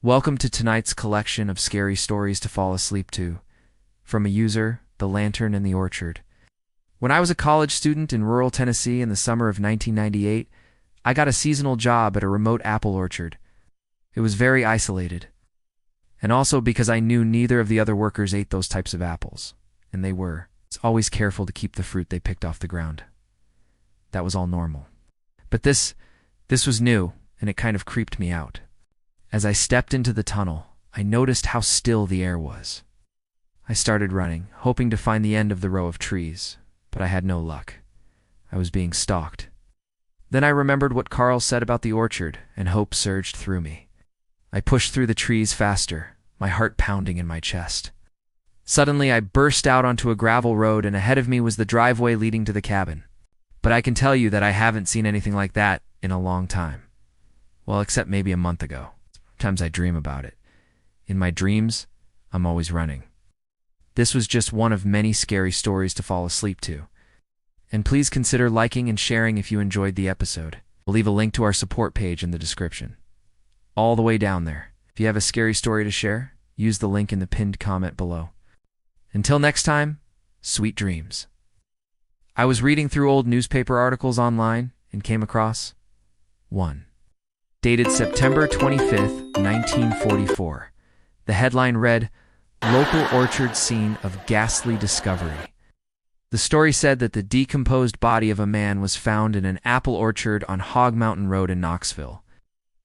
Welcome to tonight's collection of scary stories to fall asleep to, from a user, The Lantern in the Orchard. When I was a college student in rural Tennessee in the summer of 1998, I got a seasonal job at a remote apple orchard. It was very isolated, and also because I knew neither of the other workers ate those types of apples, and they were always careful to keep the fruit they picked off the ground. That was all normal. But this was new, and it kind of creeped me out. As I stepped into the tunnel, I noticed how still the air was. I started running, hoping to find the end of the row of trees, but I had no luck. I was being stalked. Then I remembered what Carl said about the orchard, and hope surged through me. I pushed through the trees faster, my heart pounding in my chest. Suddenly, I burst out onto a gravel road, and ahead of me was the driveway leading to the cabin. But I can tell you that I haven't seen anything like that in a long time. Well, except maybe a month ago. Sometimes I dream about it. In my dreams, I'm always running. This was just one of many scary stories to fall asleep to. And please consider liking and sharing if you enjoyed the episode. We'll leave a link to our support page in the description. All the way down there. If you have a scary story to share, use the link in the pinned comment below. Until next time, sweet dreams. I was reading through old newspaper articles online and came across one. Dated September 25th, 1944. The headline read, "Local Orchard Scene of Ghastly Discovery." The story said that the decomposed body of a man was found in an apple orchard on Hog Mountain Road in Knoxville.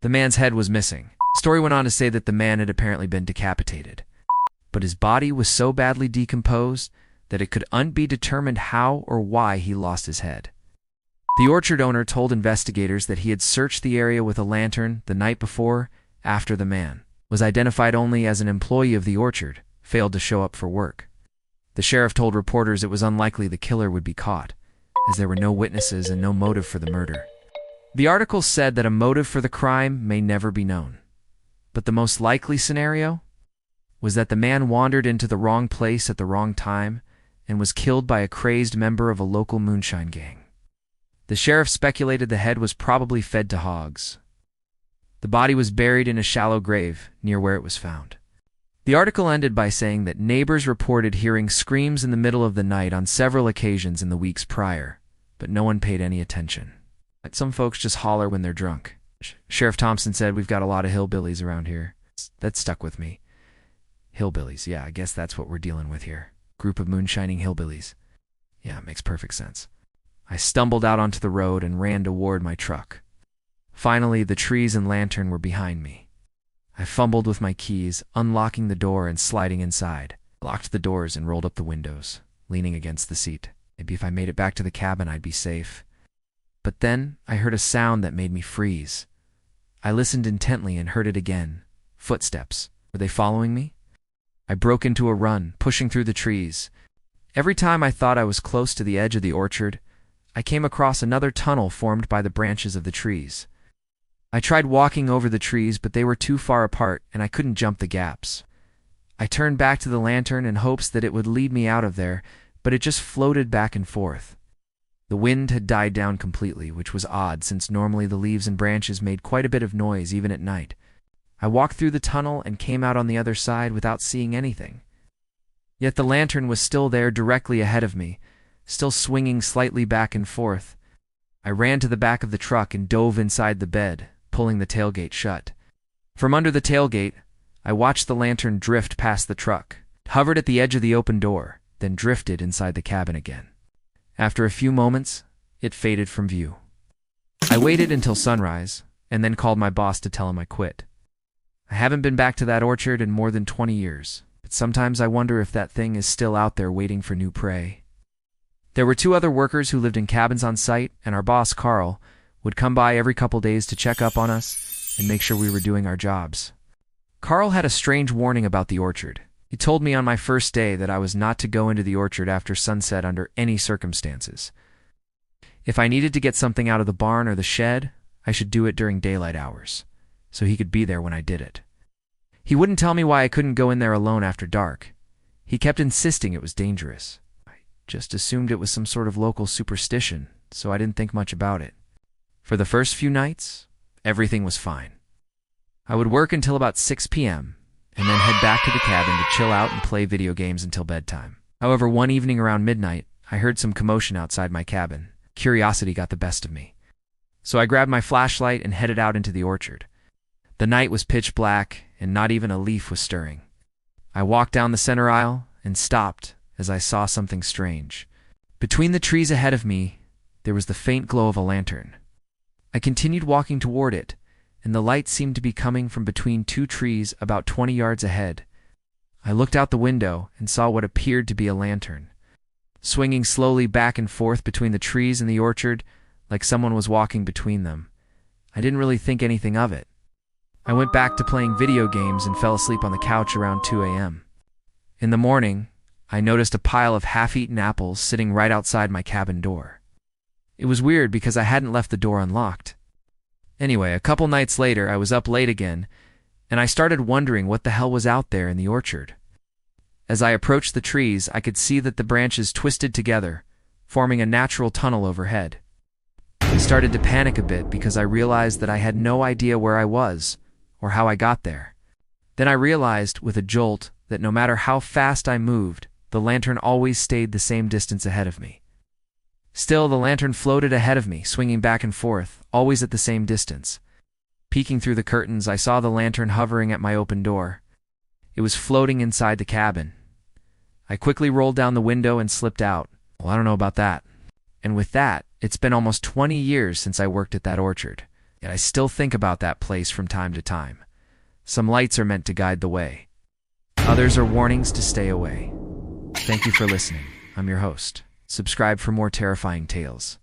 The man's head was missing. The story went on to say that the man had apparently been decapitated. But his body was so badly decomposed that it could not be determined how or why he lost his head. The orchard owner told investigators that he had searched the area with a lantern the night before, after the man was identified only as an employee of the orchard, failed to show up for work. The sheriff told reporters it was unlikely the killer would be caught, as there were no witnesses and no motive for the murder. The article said that a motive for the crime may never be known, but the most likely scenario was that the man wandered into the wrong place at the wrong time and was killed by a crazed member of a local moonshine gang. The sheriff speculated the head was probably fed to hogs. The body was buried in a shallow grave near where it was found. The article ended by saying that neighbors reported hearing screams in the middle of the night on several occasions in the weeks prior, but no one paid any attention. Some folks just holler when they're drunk. Sheriff Thompson said, "We've got a lot of hillbillies around here." That stuck with me. Hillbillies, yeah, I guess that's what we're dealing with here. Group of moonshining hillbillies. Yeah, it makes perfect sense. I stumbled out onto the road and ran toward my truck. Finally, the trees and lantern were behind me. I fumbled with my keys, unlocking the door and sliding inside. Locked the doors and rolled up the windows, leaning against the seat. Maybe if I made it back to the cabin, I'd be safe. But then I heard a sound that made me freeze. I listened intently and heard it again. Footsteps. Were they following me? I broke into a run, pushing through the trees. Every time I thought I was close to the edge of the orchard, I came across another tunnel formed by the branches of the trees. I tried walking over the trees, but they were too far apart, and I couldn't jump the gaps. I turned back to the lantern in hopes that it would lead me out of there, but it just floated back and forth. The wind had died down completely, which was odd since normally the leaves and branches made quite a bit of noise even at night. I walked through the tunnel and came out on the other side without seeing anything. Yet the lantern was still there directly ahead of me, still swinging slightly back and forth. I ran to the back of the truck and dove inside the bed, pulling the tailgate shut. From under the tailgate, I watched the lantern drift past the truck, hovered at the edge of the open door, then drifted inside the cabin again. After a few moments, it faded from view. I waited until sunrise, and then called my boss to tell him I quit. I haven't been back to that orchard in more than 20 years, but sometimes I wonder if that thing is still out there waiting for new prey. There were 2 other workers who lived in cabins on site, and our boss, Carl, would come by every couple days to check up on us and make sure we were doing our jobs. Carl had a strange warning about the orchard. He told me on my first day that I was not to go into the orchard after sunset under any circumstances. If I needed to get something out of the barn or the shed, I should do it during daylight hours, so he could be there when I did it. He wouldn't tell me why I couldn't go in there alone after dark. He kept insisting it was dangerous. Just assumed it was some sort of local superstition, so I didn't think much about it. For the first few nights, everything was fine. I would work until about 6 p.m. and then head back to the cabin to chill out and play video games until bedtime. However, one evening around midnight, I heard some commotion outside my cabin. Curiosity got the best of me. So I grabbed my flashlight and headed out into the orchard. The night was pitch black and not even a leaf was stirring. I walked down the center aisle and stopped as I saw something strange. Between the trees ahead of me, there was the faint glow of a lantern. I continued walking toward it, and the light seemed to be coming from between two trees about 20 yards ahead. I looked out the window and saw what appeared to be a lantern, swinging slowly back and forth between the trees in the orchard like someone was walking between them. I didn't really think anything of it. I went back to playing video games and fell asleep on the couch around 2 a.m. In the morning, I noticed a pile of half-eaten apples sitting right outside my cabin door. It was weird because I hadn't left the door unlocked. Anyway, a couple nights later, I was up late again, and I started wondering what the hell was out there in the orchard. As I approached the trees, I could see that the branches twisted together, forming a natural tunnel overhead. I started to panic a bit because I realized that I had no idea where I was or how I got there. Then I realized, with a jolt, that no matter how fast I moved, the lantern always stayed the same distance ahead of me. Still, the lantern floated ahead of me, swinging back and forth, always at the same distance. Peeking through the curtains, I saw the lantern hovering at my open door. It was floating inside the cabin. I quickly rolled down the window and slipped out. Well, I don't know about that. And with that, it's been almost 20 years since I worked at that orchard, yet I still think about that place from time to time. Some lights are meant to guide the way. Others are warnings to stay away. Thank you for listening. I'm your host. Subscribe for more terrifying tales.